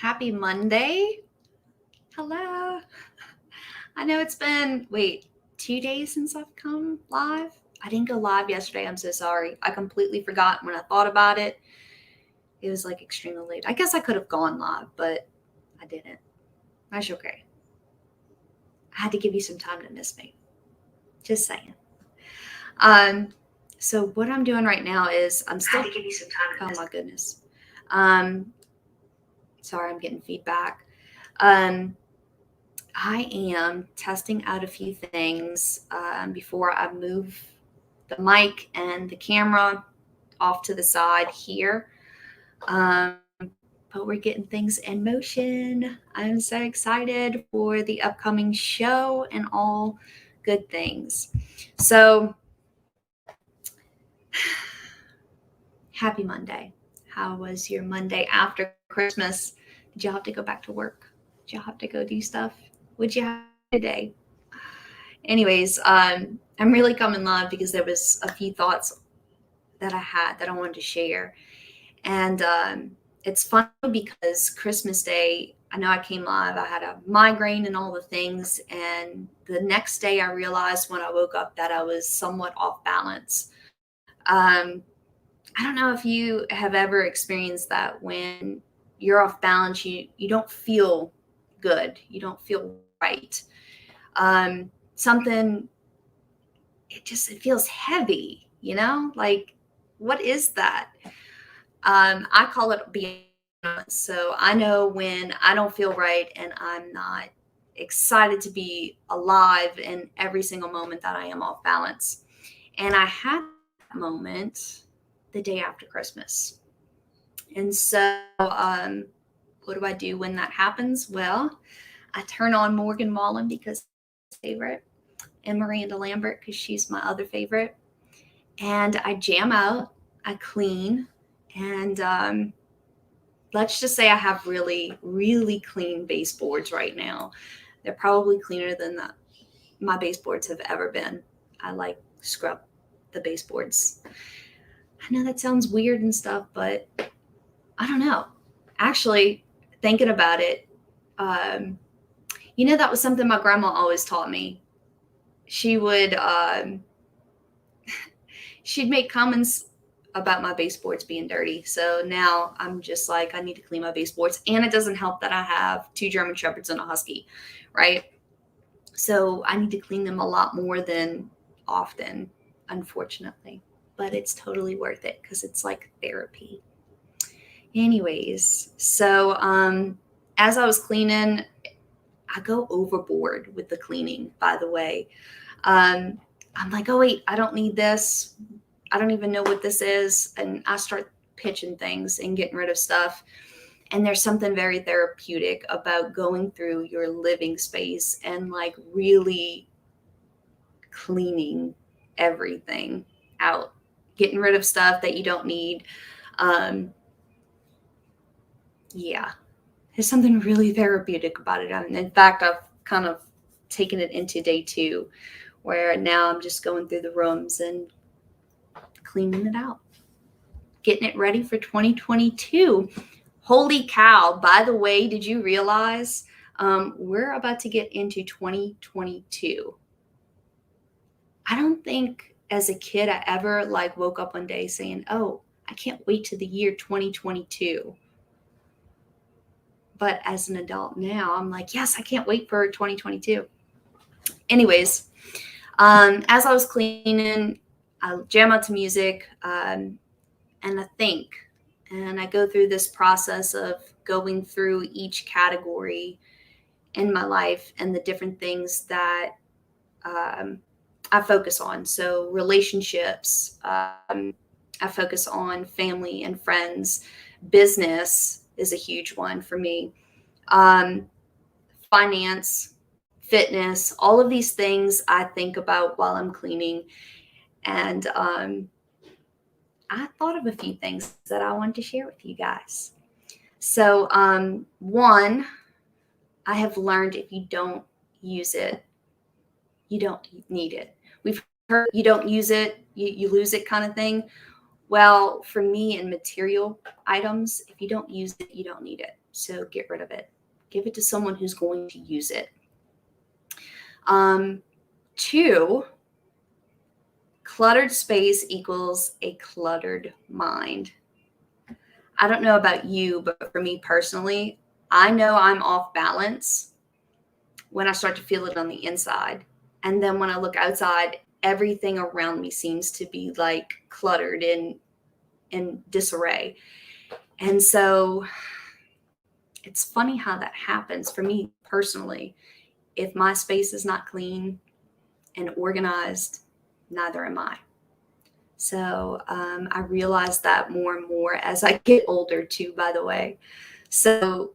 Happy Monday. Hello. I know it's been, 2 days since I've come live. I didn't go live yesterday. I'm so sorry. I completely forgot when I thought about it. It was like extremely late. I guess I could have gone live, but I didn't. That's okay. I had to give you some time to miss me. Just saying. So what I'm doing right now is I'm still. I had to give you some time to Oh miss. my goodness. Sorry, I'm getting feedback. Um, I am testing out a few things before I move the mic and the camera off to the side here. But we're getting things in motion. I'm so excited for the upcoming show and all good things. So, happy Monday. How was your Monday after Christmas? Did y'all have to go back to work? Did y'all have to go do stuff? What'd you have today? Anyways, I'm really coming live because there was a few thoughts that I had that I wanted to share. And it's funny because Christmas Day, I know I came live, I had a migraine and all the things. And the next day, I realized when I woke up that I was somewhat off balance. I don't know if you have ever experienced that when you're off balance, you don't feel good, you don't feel right. Something it feels heavy, like what is that? I call it beyond. So I know when I don't feel right and I'm not excited to be alive in every single moment that I am off balance. And I had that moment the day after Christmas. And so what do I do when that happens? Well, I turn on Morgan Wallen because she's my favorite, and Miranda Lambert because she's my other favorite. And I jam out, I clean, and let's just say I have really, really clean baseboards right now. They're probably cleaner than my baseboards have ever been. I like scrub the baseboards. I know that sounds weird and stuff, but I don't know. Actually, thinking about it, um, that was something my grandma always taught me. She would she'd make comments about my baseboards being dirty. So now I'm just like, I need to clean my baseboards. And it doesn't help that I have two German Shepherds and a Husky, right? So I need to clean them a lot more than often, unfortunately. But it's totally worth it because it's like therapy. Anyways, so as I was cleaning, I go overboard with the cleaning, by the way. I'm like, oh, wait, I don't need this. I don't even know what this is. And I start pitching things and getting rid of stuff. And there's something very therapeutic about going through your living space and like really cleaning everything out, getting rid of stuff that you don't need. Um, yeah, there's something really therapeutic about it. And in fact, I've kind of taken it into day 2, where now I'm just going through the rooms and cleaning it out, getting it ready for 2022. Holy cow. By the way, did you realize we're about to get into 2022? I don't think as a kid I ever like woke up one day saying, oh, I can't wait to the year 2022. But as an adult now, I'm like, yes, I can't wait for 2022. Anyways, as I was cleaning, I jam out to music, and I think, and I go through this process of going through each category in my life and the different things that um, I focus on. So relationships, I focus on family and friends. Business is a huge one for me. Um, Finance, fitness, all of these things I think about while I'm cleaning. And I thought of a few things that I wanted to share with you guys. So, one, I have learned if you don't use it, you don't need it. We've heard you don't use it, you lose it kind of thing. Well, for me, in material items, if you don't use it, you don't need it. So get rid of it. Give it to someone who's going to use it. Two, cluttered space equals a cluttered mind. I don't know about you, but for me personally, I know I'm off balance when I start to feel it on the inside. And then when I look outside, everything around me seems to be like cluttered and in disarray. And so it's funny how that happens for me personally. If my space is not clean and organized, neither am I. So I realize that more and more as I get older, too, by the way. So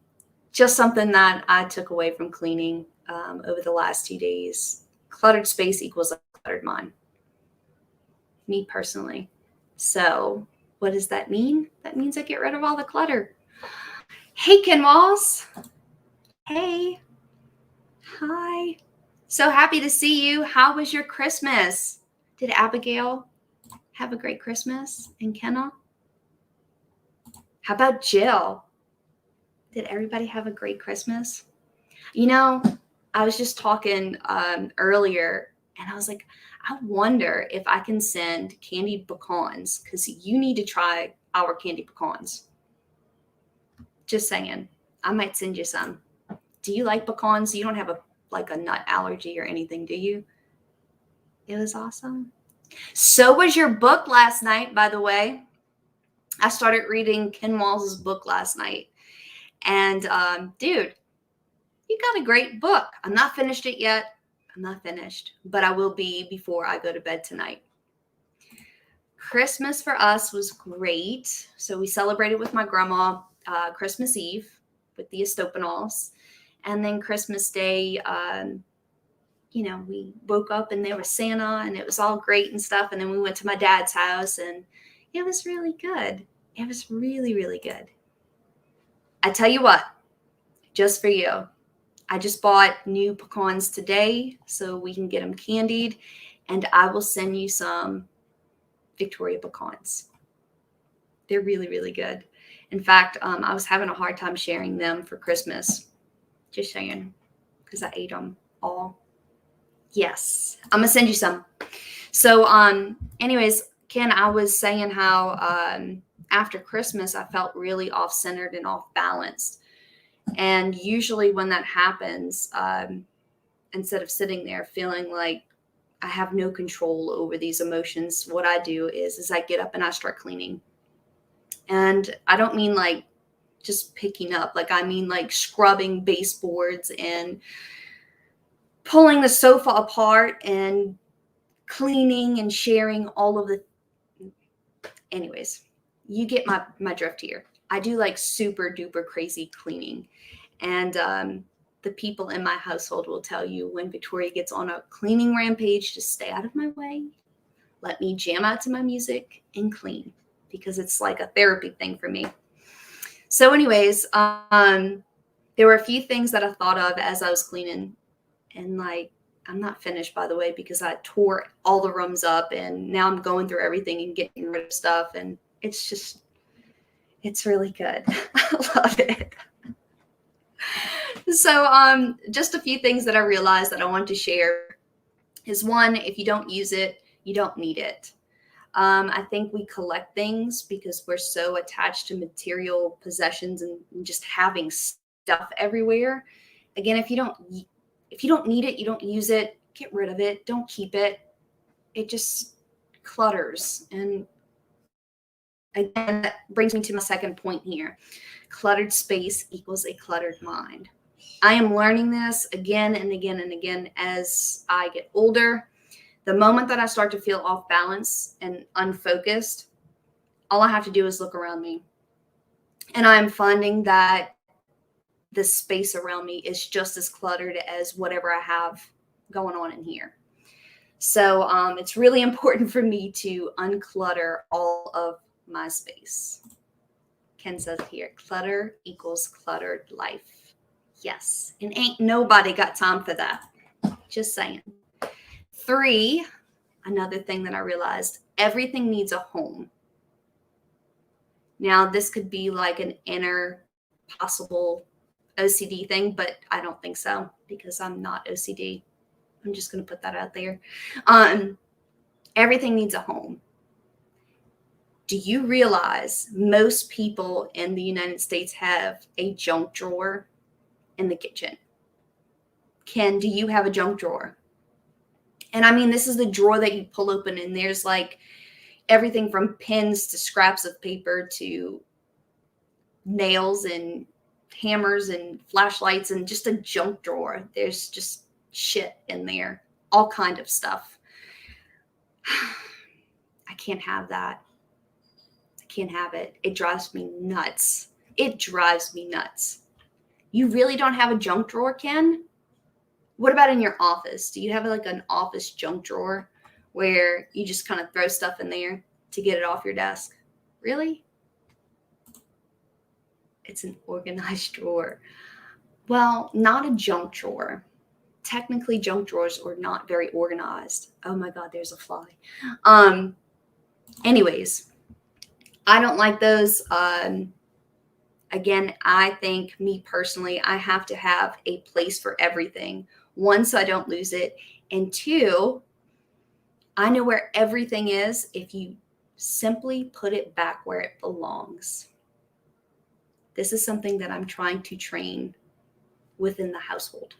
just something that I took away from cleaning over the last 2 days. Cluttered space equals a cluttered mind. Me personally. So what does that mean? That means I get rid of all the clutter. Hey, Kinwalls. Hey. Hi. So happy to see you. How was your Christmas? Did Abigail have a great Christmas? And Kenna? How about Jill? Did everybody have a great Christmas? You know, I was just talking earlier, and I was like, I wonder if I can send candied pecans, because you need to try our candied pecans. Just saying. I might send you some. Do you like pecans? You don't have a nut allergy or anything, do you? It was awesome. So was your book last night, by the way. I started reading Ken Walls' book last night. And dude, you got a great book. I'm not finished it yet. I'm not finished, but I will be before I go to bed tonight. Christmas for us was great. So we celebrated with my grandma Christmas Eve with the Estopanals. And then Christmas Day, we woke up and there was Santa and it was all great and stuff. And then we went to my dad's house and it was really good. It was really, really good. I tell you what, just for you, I just bought new pecans today so we can get them candied, and I will send you some Victoria pecans. They're really, really good. In fact, I was having a hard time sharing them for Christmas. Just saying, because I ate them all. Yes, I'm going to send you some. So, anyways, Ken, I was saying how after Christmas, I felt really off-centered and off-balanced. And usually when that happens, instead of sitting there feeling like I have no control over these emotions, what I do is I get up and I start cleaning. And I don't mean like just picking up, like I mean like scrubbing baseboards and pulling the sofa apart and cleaning and sharing all of the. Anyways, you get my drift here. I do like super duper crazy cleaning. And the people in my household will tell you when Victoria gets on a cleaning rampage, just stay out of my way. Let me jam out to my music and clean, because it's like a therapy thing for me. So anyways, there were a few things that I thought of as I was cleaning. And like, I'm not finished, by the way, because I tore all the rooms up and now I'm going through everything and getting rid of stuff. And it's really good. I love it. So just a few things that I realized that I want to share is, one, if you don't use it, you don't need it. I think we collect things because we're so attached to material possessions and just having stuff everywhere. Again, if you don't need it, you don't use it, get rid of it. Don't keep it. It just clutters. And again, that brings me to my second point here. Cluttered space equals a cluttered mind. I am learning this again and again and again as I get older. The moment that I start to feel off balance and unfocused, all I have to do is look around me. And I'm finding that the space around me is just as cluttered as whatever I have going on in here. So it's really important for me to unclutter all of my space. Ken says here, clutter equals cluttered life. Yes, and ain't nobody got time for that. Just saying. 3, another thing that I realized, everything needs a home. Now, this could be like an inner possible OCD thing, but I don't think so because I'm not OCD. I'm just going to put that out there. Um, Everything needs a home. Do you realize most people in the United States have a junk drawer in the kitchen? Ken, do you have a junk drawer? And I mean, this is the drawer that you pull open, and there's like everything from pins to scraps of paper to nails and hammers and flashlights and just a junk drawer. There's just shit in there, all kind of stuff. I can't have that. I can't have it. It drives me nuts. It drives me nuts. You really don't have a junk drawer, Ken? What about in your office? Do you have like an office junk drawer where you just kind of throw stuff in there to get it off your desk? Really? It's an organized drawer. Well, not a junk drawer. Technically, junk drawers are not very organized. Oh my God, there's a fly. Anyways, I don't like those. Again, I think me personally, I have to have a place for everything. One, so I don't lose it. And two, I know where everything is if you simply put it back where it belongs. This is something that I'm trying to train within the household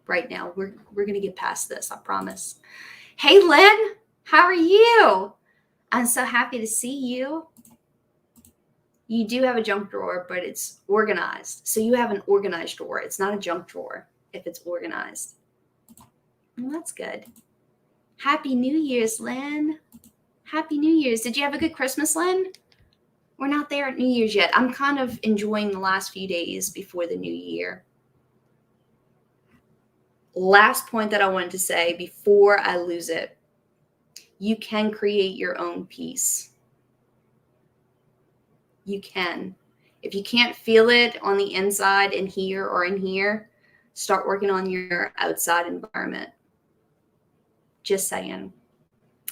right now. We're going to get past this, I promise. Hey, Lynn, how are you? I'm so happy to see you. You do have a junk drawer, but it's organized. So you have an organized drawer. It's not a junk drawer if it's organized. Well, that's good. Happy New Year's, Lynn. Happy New Year's. Did you have a good Christmas, Lynn? We're not there at New Year's yet. I'm kind of enjoying the last few days before the new year. Last point that I wanted to say before I lose it. You can create your own peace. You can. If you can't feel it on the inside in here or in here, start working on your outside environment. Just saying.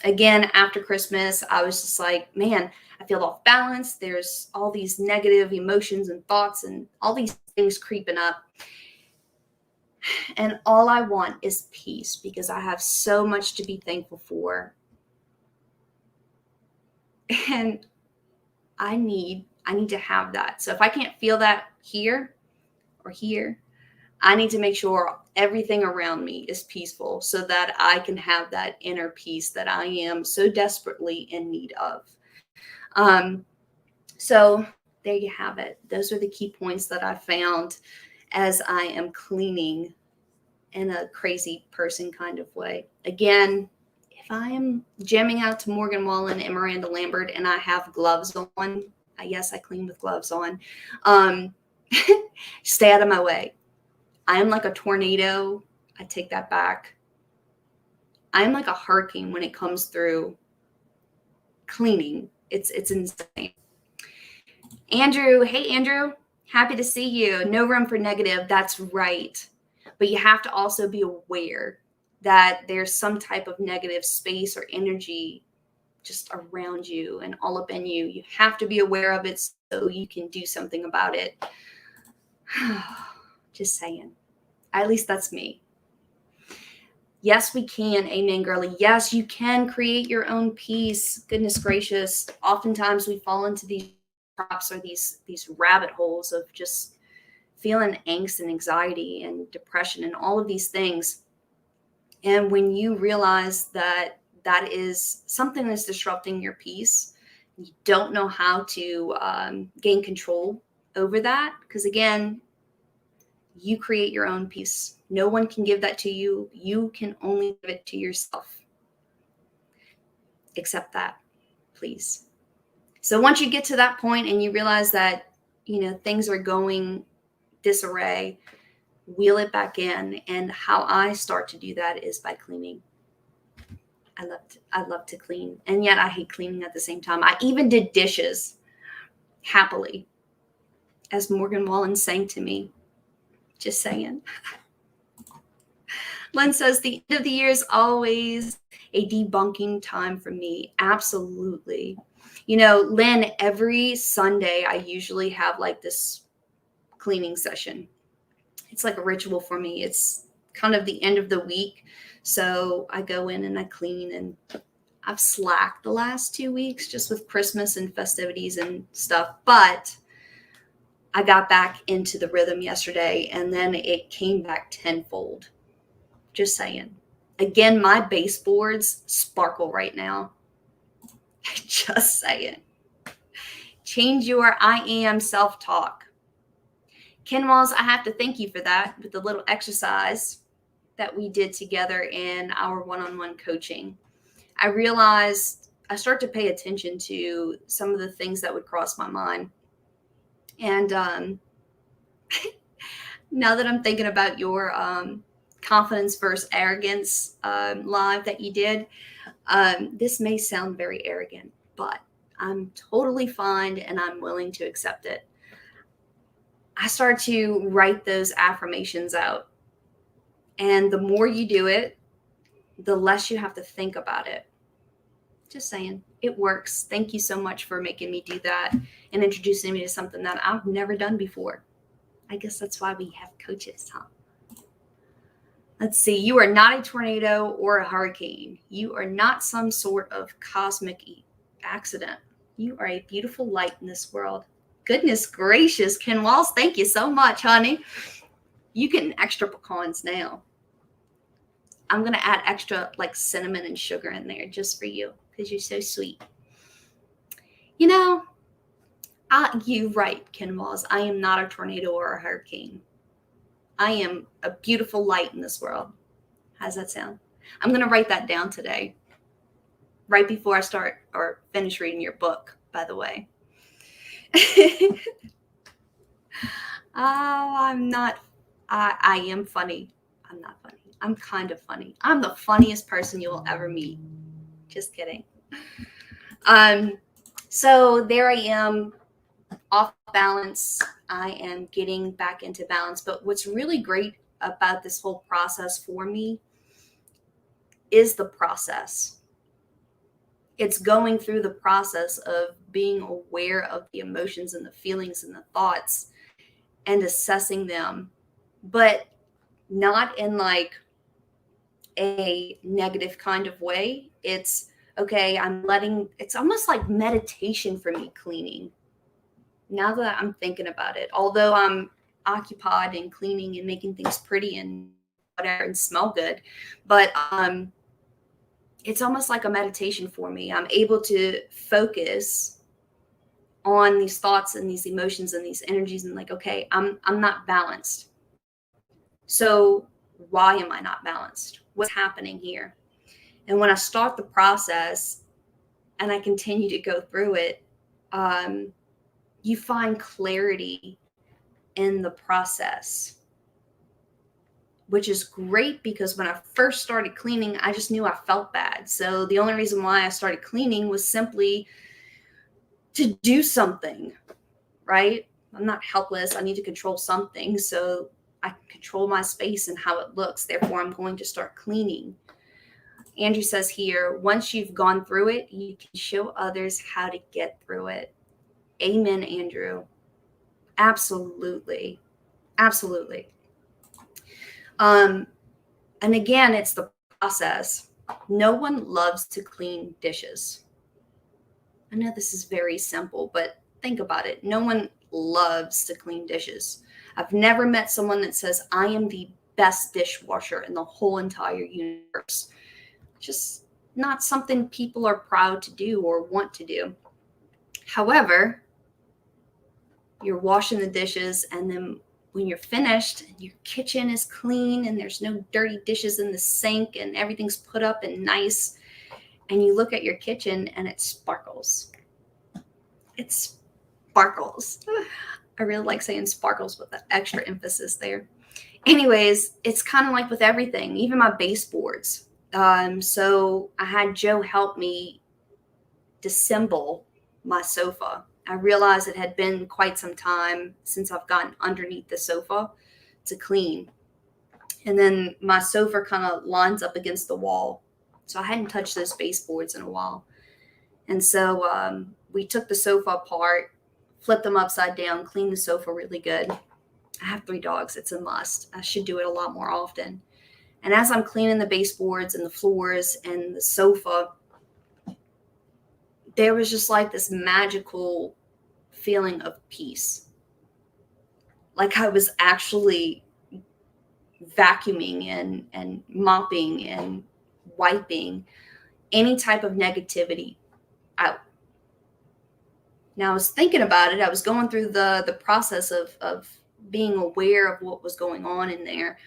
Again, after Christmas, I was just like, man, I feel off balance. There's all these negative emotions and thoughts and all these things creeping up. And all I want is peace because I have so much to be thankful for. And I need to have that. So if I can't feel that here or here, I need to make sure everything around me is peaceful so that I can have that inner peace that I am so desperately in need of. So there you have it. Those are the key points that I found as I am cleaning in a crazy person kind of way. Again, if I am jamming out to Morgan Wallen and Miranda Lambert and I have gloves on, yes, I clean with gloves on, stay out of my way. I am like a tornado. I take that back. I am like a hurricane when it comes through cleaning. It's insane. Andrew, hey, Andrew, happy to see you. No room for negative. That's right. But you have to also be aware that there's some type of negative space or energy just around you and all up in you. You have to be aware of it so you can do something about it. Just saying. At least that's me. Yes, we can. Amen, girly. Yes, you can create your own peace. Goodness gracious. Oftentimes we fall into these traps or these rabbit holes of just feeling angst and anxiety and depression and all of these things. And when you realize that that is something that's disrupting your peace, you don't know how to gain control over that. Because again, you create your own peace. No one can give that to you. You can only give it to yourself. Accept that, please. So once you get to that point and you realize that, things are going disarray, wheel it back in. And how I start to do that is by cleaning. I love to clean. And yet I hate cleaning at the same time. I even did dishes happily, as Morgan Wallen sang to me. Just saying. Len says the end of the year is always a debunking time for me. Absolutely. Lynn, every Sunday, I usually have like this cleaning session. It's like a ritual for me. It's kind of the end of the week. So I go in and I clean, and I've slacked the last 2 weeks just with Christmas and festivities and stuff. But I got back into the rhythm yesterday, and then it came back tenfold. Just saying. Again, my baseboards sparkle right now. Just saying. Change your I am self-talk. Ken Walls, I have to thank you for that with the little exercise that we did together in our one-on-one coaching. I realized I start to pay attention to some of the things that would cross my mind. And now that I'm thinking about your confidence versus arrogance live that you did, this may sound very arrogant, but I'm totally fine and I'm willing to accept it. I start to write those affirmations out. And the more you do it, the less you have to think about it. Just saying, it works. Thank you so much for making me do that and introducing me to something that I've never done before. I guess that's why we have coaches, huh? Let's see. You are not a tornado or a hurricane. You are not some sort of cosmic accident. You are a beautiful light in this world. Goodness gracious, Ken Walls, thank you so much, honey. You getting extra pecans now. I'm going to add extra like cinnamon and sugar in there just for you because you're so sweet. You're right, Ken Walls. I am not a tornado or a hurricane. I am a beautiful light in this world. How's that sound? I'm going to write that down today, right before I start or finish reading your book, by the way. I'm not. I am funny. I'm not funny. I'm kind of funny. I'm the funniest person you will ever meet. Just kidding. So there I am, off balance. I am getting back into balance. But what's really great about this whole process for me is the process. It's going through the process of being aware of the emotions and the feelings and the thoughts and assessing them, but not in like a negative kind of way. It's okay. It's almost like meditation for me, cleaning. Now that I'm thinking about it, although I'm occupied in cleaning and making things pretty and whatever and smell good, but it's almost like a meditation for me. I'm able to focus on these thoughts and these emotions and these energies and like, okay, I'm not balanced. So why am I not balanced? What's happening here? And when I start the process and I continue to go through it, you find clarity in the process, which is great because when I first started cleaning, I just knew I felt bad. So the only reason why I started cleaning was simply to do something, right? I'm not helpless. I need to control something. So I can control my space and how it looks. Therefore, I'm going to start cleaning. Andrew says here, once you've gone through it, you can show others how to get through it. Amen, Andrew. Absolutely. Absolutely. And again, it's the process. No one loves to clean dishes. I know this is very simple, but think about it. No one loves to clean dishes. I've never met someone that says, I am the best dishwasher in the whole entire universe. Just not something people are proud to do or want to do. However, you're washing the dishes, and then when you're finished, your kitchen is clean and there's no dirty dishes in the sink and everything's put up and nice, and you look at your kitchen and it sparkles. It sparkles. I really like saying sparkles with that extra emphasis there. Anyways, it's kind of like with everything, even my baseboards. So I had Joe help me disassemble my sofa. I realized it had been quite some time since I've gotten underneath the sofa to clean. And then my sofa kind of lines up against the wall. So I hadn't touched those baseboards in a while. And so we took the sofa apart, flipped them upside down, cleaned the sofa really good. I have 3 dogs. It's a must. I should do it a lot more often. And as I'm cleaning the baseboards and the floors and the sofa, there was just like this magical feeling of peace. Like I was actually vacuuming and mopping and wiping any type of negativity out. Now I was thinking about it. I was going through the process of being aware of what was going on in there.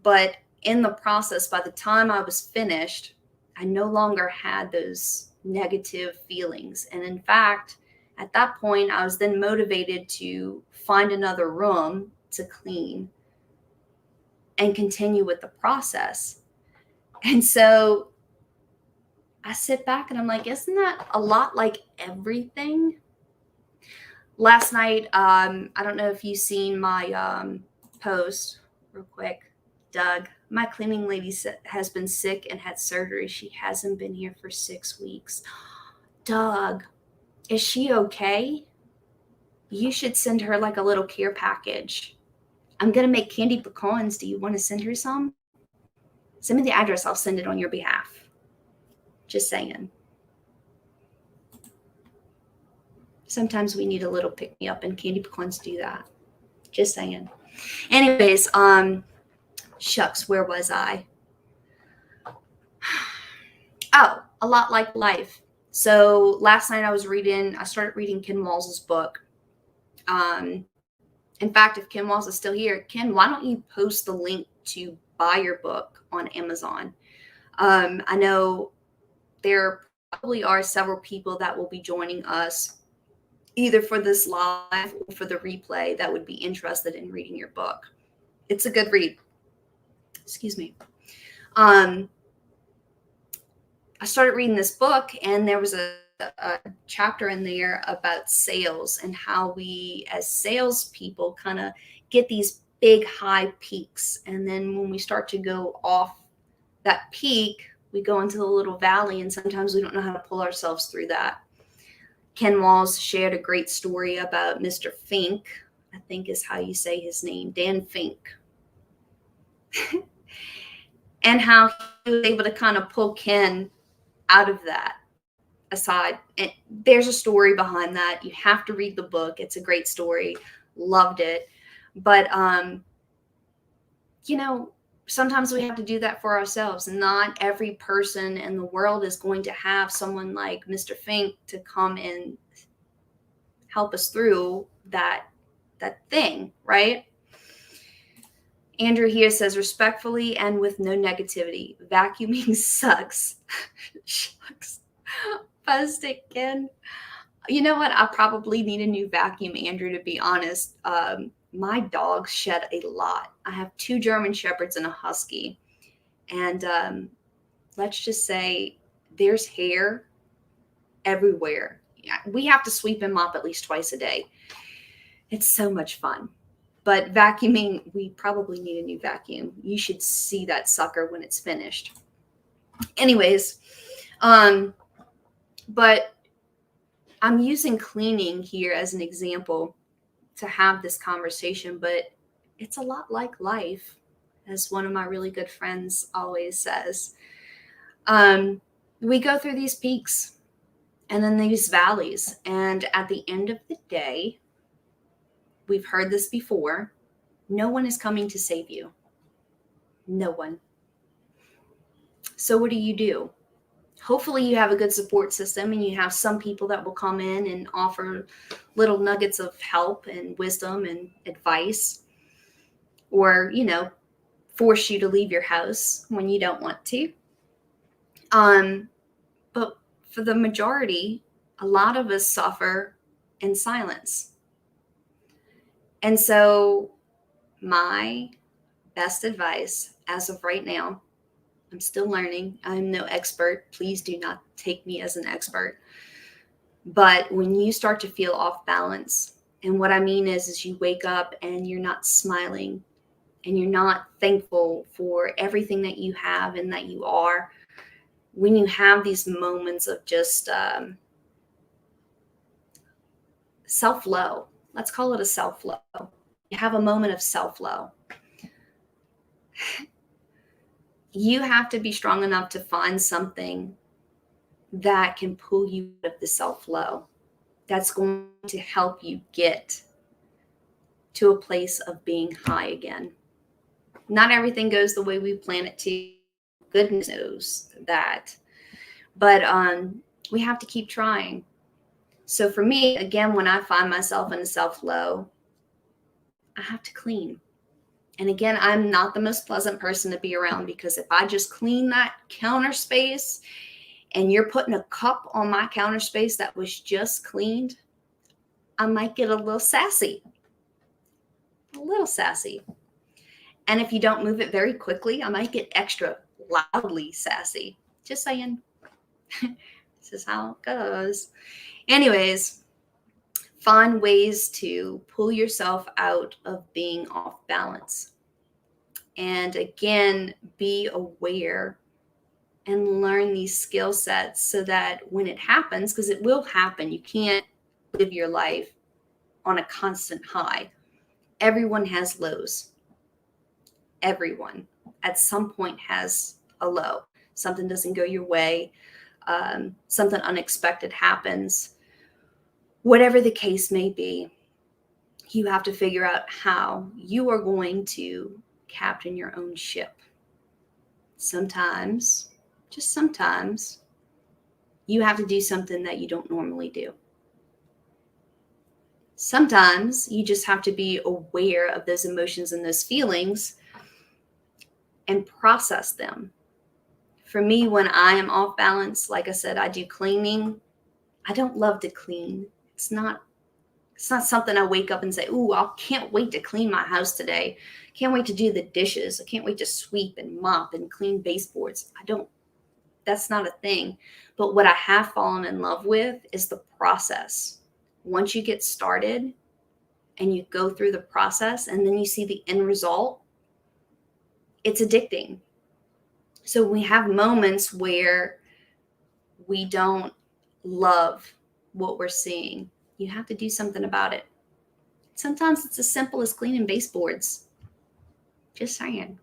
But in the process, by the time I was finished, I no longer had those negative feelings. And in fact, at that point, I was then motivated to find another room to clean and continue with the process. And so I sit back and I'm like, isn't that a lot like everything? Last night, I don't know if you've seen my post real quick. Doug, my cleaning lady has been sick and had surgery. She hasn't been here for 6 weeks. Doug, is she okay? You should send her like a little care package. I'm going to make candy pecans. Do you want to send her some? Send me the address. I'll send it on your behalf. Just saying. Sometimes we need a little pick me up, and candy pecans do that. Just saying. Anyways, shucks, where was I? Oh, a lot like life. So last night I started reading Ken Walls' book. In fact, if Ken Walls is still here, Ken, why don't you post the link to buy your book on Amazon? I know there probably are several people that will be joining us either for this live or for the replay that would be interested in reading your book. It's a good read. Excuse me. I started reading this book, and there was a chapter in there about sales and how we as salespeople kind of get these big high peaks. And then when we start to go off that peak, we go into the little valley, and sometimes we don't know how to pull ourselves through that. Ken Walls shared a great story about Mr. Fink, I think is how you say his name, Dan Fink, and how he was able to kind of pull Ken out of that aside. And there's a story behind that. You have to read the book. It's a great story. Loved it. But, sometimes we have to do that for ourselves. Not every person in the world is going to have someone like Mr. Fink to come and help us through that thing, right? Andrew here says, respectfully and with no negativity, vacuuming sucks. Shucks. Busted, Ken. You know what? I probably need a new vacuum, Andrew, to be honest. My dogs shed a lot. I have 2 German Shepherds and a Husky. And let's just say there's hair everywhere. We have to sweep and mop at least twice a day. It's so much fun. But vacuuming, we probably need a new vacuum. You should see that sucker when it's finished. Anyways, but I'm using cleaning here as an example to have this conversation, but it's a lot like life, as one of my really good friends always says. We go through these peaks and then these valleys, and at the end of the day, we've heard this before, no one is coming to save you. No one. So what do? Hopefully you have a good support system, and you have some people that will come in and offer little nuggets of help and wisdom and advice, or, force you to leave your house when you don't want to. But for the majority, a lot of us suffer in silence. And so my best advice as of right now, I'm still learning. I'm no expert. Please do not take me as an expert. But when you start to feel off balance, and what I mean is you wake up and you're not smiling and you're not thankful for everything that you have and that you are, when you have these moments of just self-low. Let's call it a self-low. You have a moment of self-low. You have to be strong enough to find something that can pull you out of the self-low. That's going to help you get to a place of being high again. Not everything goes the way we plan it to. Goodness knows that. But we have to keep trying. So for me, again, when I find myself in a self-low, I have to clean. And again, I'm not the most pleasant person to be around, because if I just clean that counter space and you're putting a cup on my counter space that was just cleaned, I might get a little sassy. A little sassy. And if you don't move it very quickly, I might get extra loudly sassy. Just saying. This is how it goes. Anyways, find ways to pull yourself out of being off balance. And again, be aware and learn these skill sets so that when it happens, because it will happen, you can't live your life on a constant high. Everyone has lows. Everyone at some point has a low. Something doesn't go your way. Something unexpected happens. Whatever the case may be, you have to figure out how you are going to captain your own ship. Sometimes, just sometimes, you have to do something that you don't normally do. Sometimes you just have to be aware of those emotions and those feelings and process them. For me, when I am off balance, like I said, I do cleaning. I don't love to clean. It's not something I wake up and say, ooh, I can't wait to clean my house today. Can't wait to do the dishes. I can't wait to sweep and mop and clean baseboards. That's not a thing. But what I have fallen in love with is the process. Once you get started and you go through the process and then you see the end result, it's addicting. So we have moments where we don't love what we're seeing. You have to do something about it. Sometimes it's as simple as cleaning baseboards. Just saying.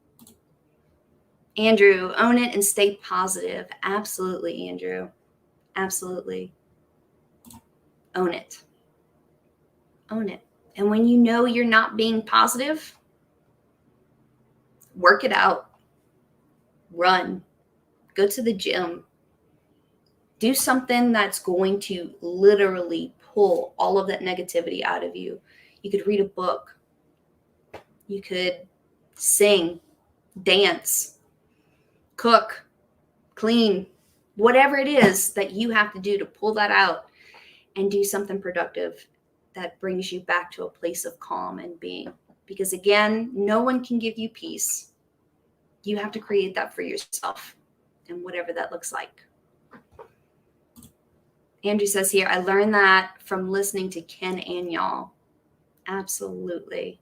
Andrew, own it and stay positive. Absolutely, Andrew. Absolutely. Own it. Own it. And when you know you're not being positive, work it out. Run. Go to the gym. Do something that's going to literally pull all of that negativity out of you. You could read a book. You could sing, dance, cook, clean, whatever it is that you have to do to pull that out and do something productive that brings you back to a place of calm and being. Because again, no one can give you peace. You have to create that for yourself, and whatever that looks like. Andrew says here, I learned that from listening to Ken and y'all. Absolutely.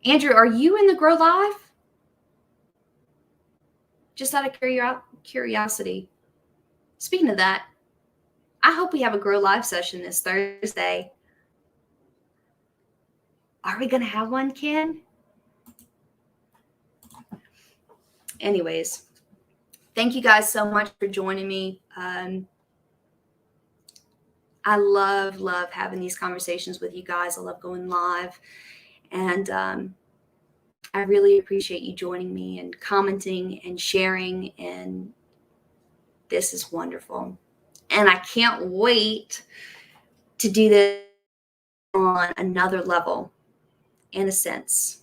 Andrew, are you in the Grow Live? Just out of curiosity. Speaking of that, I hope we have a Grow Live session this Thursday. Are we going to have one, Ken? Anyways, thank you guys so much for joining me. I love having these conversations with you guys. I love going live. And I really appreciate you joining me and commenting and sharing. And this is wonderful. And I can't wait to do this on another level, in a sense.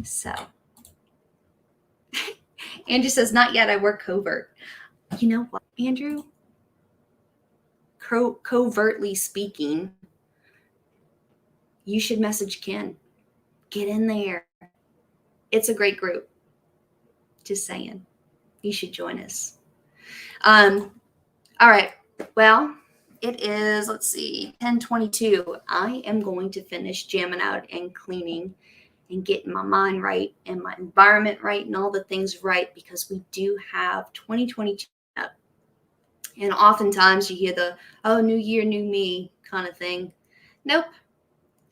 So Andrew says, not yet. I work covert. You know what, Andrew? Covertly speaking, you should message Ken. Get in there. It's a great group. Just saying. You should join us. All right. Well, it is, let's see, 10:22. I am going to finish jamming out and cleaning and getting my mind right and my environment right and all the things right, because we do have 2022 up. And oftentimes you hear the, oh, new year, new me. kind of thing. Nope.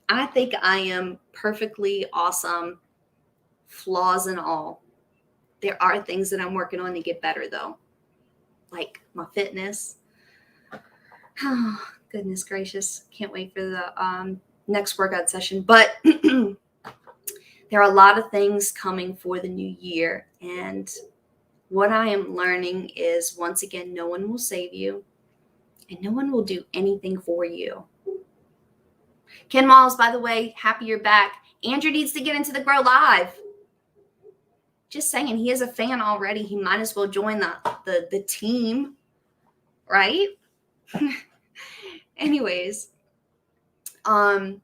I think I am perfectly awesome, flaws and all. There are things that I'm working on to get better, though, like my fitness. Oh, goodness gracious. Can't wait for the next workout session. But there are a lot of things coming for the new year. And what I am learning is, once again, no one will save you and no one will do anything for you. Ken Walls, by the way, happy you're back. Andrew needs to get into the Grow Live. Just saying, he is a fan already. He might as well join the team, right? Anyways, where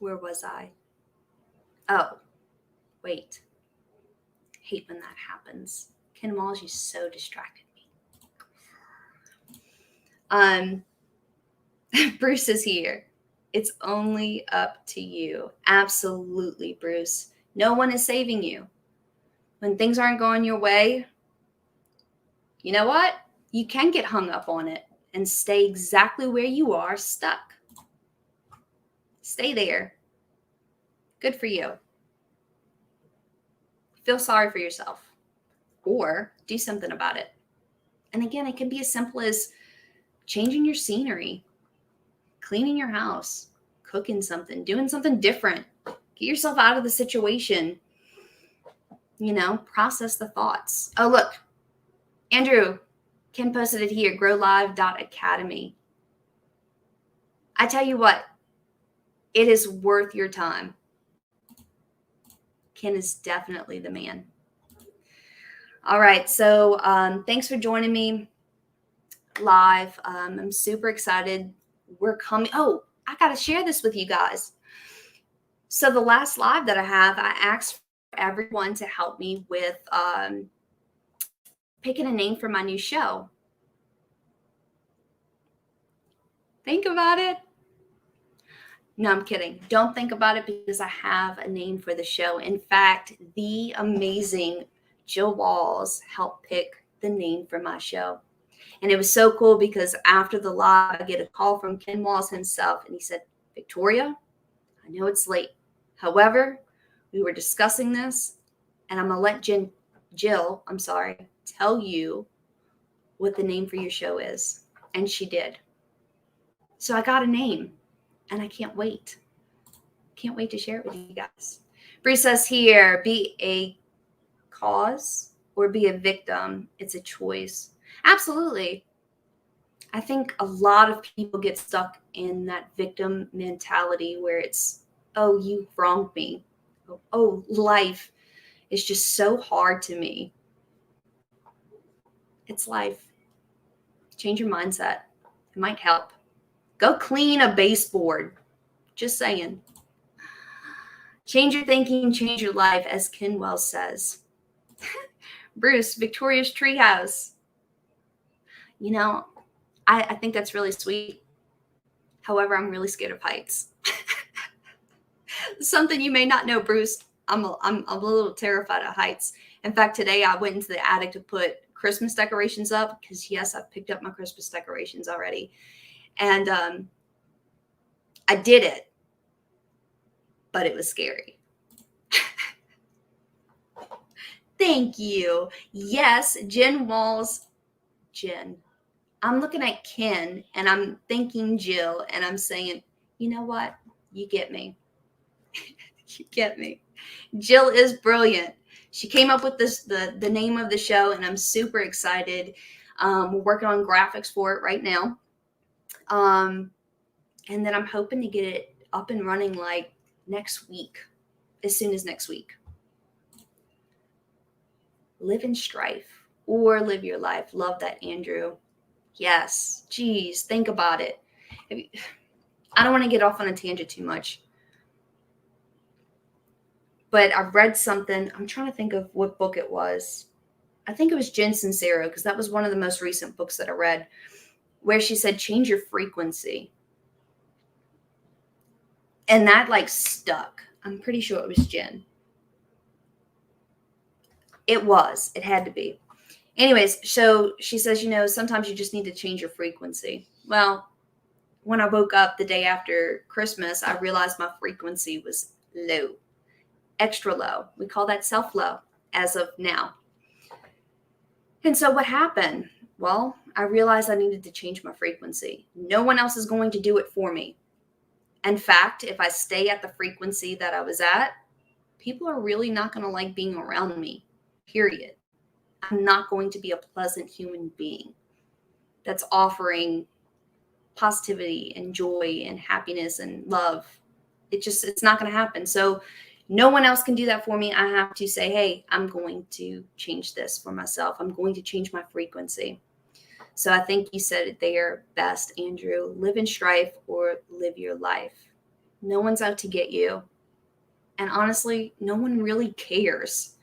was I? Oh, wait. Hate when that happens. Ken Walls, you so distracted me. Bruce is here. It's only up to you. Absolutely, Bruce. No one is saving you. When things aren't going your way, you know what? You can get hung up on it and stay exactly where you are, stuck. Stay there. Good for you. Feel sorry for yourself or do something about it. And again, it can be as simple as changing your scenery, cleaning your house, cooking something, doing something different. Get yourself out of the situation. Process the thoughts. Oh, look, Andrew, Ken posted it here, growlive.academy. I tell you what, it is worth your time. Ken is definitely the man. All right, so thanks for joining me live. I'm super excited. We're coming. Oh, I got to share this with you guys. So the last live that I have, I asked for everyone to help me with picking a name for my new show. Think about it. No, I'm kidding. Don't think about it, because I have a name for the show. In fact, the amazing Jill Walls helped pick the name for my show. And it was so cool because after the live, I get a call from Ken Walls himself. And he said, Victoria, I know it's late. However, we were discussing this, and I'm going to let Jill, tell you what the name for your show is. And she did. So I got a name, and I can't wait. Can't wait to share it with you guys. Bree says here, be a cause or be a victim. It's a choice. Absolutely. I think a lot of people get stuck in that victim mentality where it's, oh, you wronged me. Oh, life is just so hard to me. It's life. Change your mindset. It might help. Go clean a baseboard. Just saying. Change your thinking, change your life, as Ken Wells says. Bruce, Victoria's Treehouse. I think that's really sweet. However, I'm really scared of heights. Something you may not know, Bruce, I'm a little terrified of heights. In fact, today I went into the attic to put Christmas decorations up because, yes, I've picked up my Christmas decorations already. And I did it, but it was scary. Thank you. Yes, Jen Walls. Jen. I'm looking at Ken and I'm thinking Jill and I'm saying, you know what? You get me. You get me. Jill is brilliant. She came up with the name of the show, and I'm super excited. We're working on graphics for it right now. And then I'm hoping to get it up and running like next week, as soon as next week. Live in strife or live your life. Love that, Andrew. Yes. Geez, think about it. I don't want to get off on a tangent too much. But I've read something. I'm trying to think of what book it was. I think it was Jen Sincero, because that was one of the most recent books that I read, where she said, change your frequency. And that stuck. I'm pretty sure it was Jen. It was. It had to be. Anyways, so she says, sometimes you just need to change your frequency. Well, when I woke up the day after Christmas, I realized my frequency was low, extra low. We call that self-low as of now. And so what happened? Well, I realized I needed to change my frequency. No one else is going to do it for me. In fact, if I stay at the frequency that I was at, people are really not going to like being around me, period. I'm not going to be a pleasant human being that's offering positivity and joy and happiness and love. It's not going to happen. So no one else can do that for me. I have to say, hey, I'm going to change this for myself. I'm going to change my frequency. So I think you said it there best, Andrew. Live in strife or live your life. No one's out to get you. And honestly, no one really cares.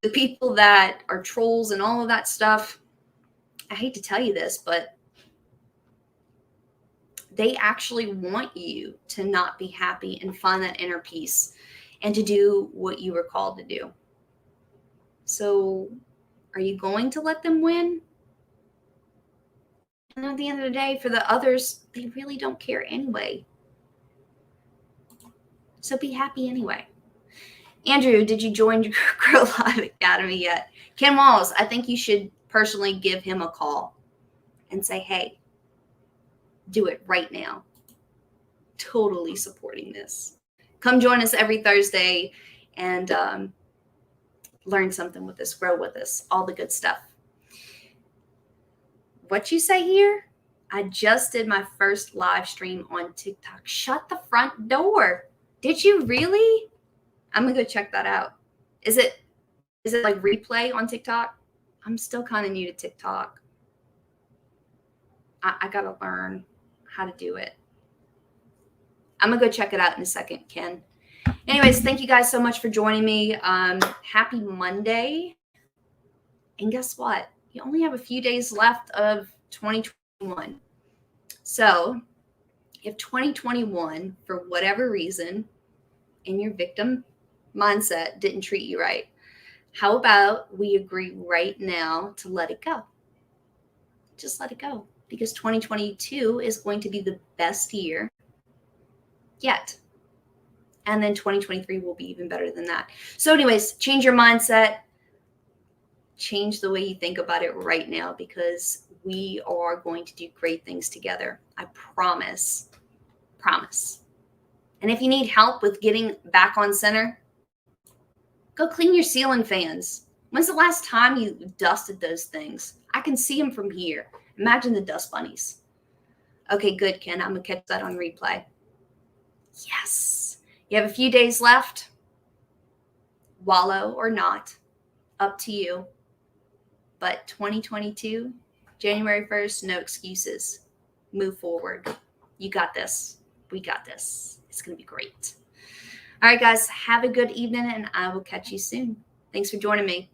The people that are trolls and all of that stuff, I hate to tell you this, but they actually want you to not be happy and find that inner peace and to do what you were called to do. So are you going to let them win? And at the end of the day, for the others, they really don't care anyway. So be happy anyway. Andrew, did you join Grow Live Academy yet? Ken Walls, I think you should personally give him a call and say, hey, do it right now. Totally supporting this. Come join us every Thursday and learn something with us, grow with us, all the good stuff. What you say here? I just did my first live stream on TikTok. Shut the front door. Did you really? I'm gonna go check that out. Is it like replay on TikTok? I'm still kind of new to TikTok. I gotta learn how to do it. I'm gonna go check it out in a second, Ken. Anyways, thank you guys so much for joining me. Happy Monday. And guess what? You only have a few days left of 2021. So if 2021, for whatever reason, in your victim mindset didn't treat you right, how about we agree right now to let it go? Just let it go. Because 2022 is going to be the best year yet. And then 2023 will be even better than that. So anyways, change your mindset. Change the way you think about it right now, because we are going to do great things together. I promise. Promise. And if you need help with getting back on center, go clean your ceiling fans. When's the last time you dusted those things? I can see them from here. Imagine the dust bunnies. Okay, good, Ken. I'm going to catch that on replay. Yes. You have a few days left. Wallow or not, up to you. But 2022, January 1st, no excuses. Move forward. You got this. We got this. It's going to be great. All right, guys, have a good evening, and I will catch you soon. Thanks for joining me.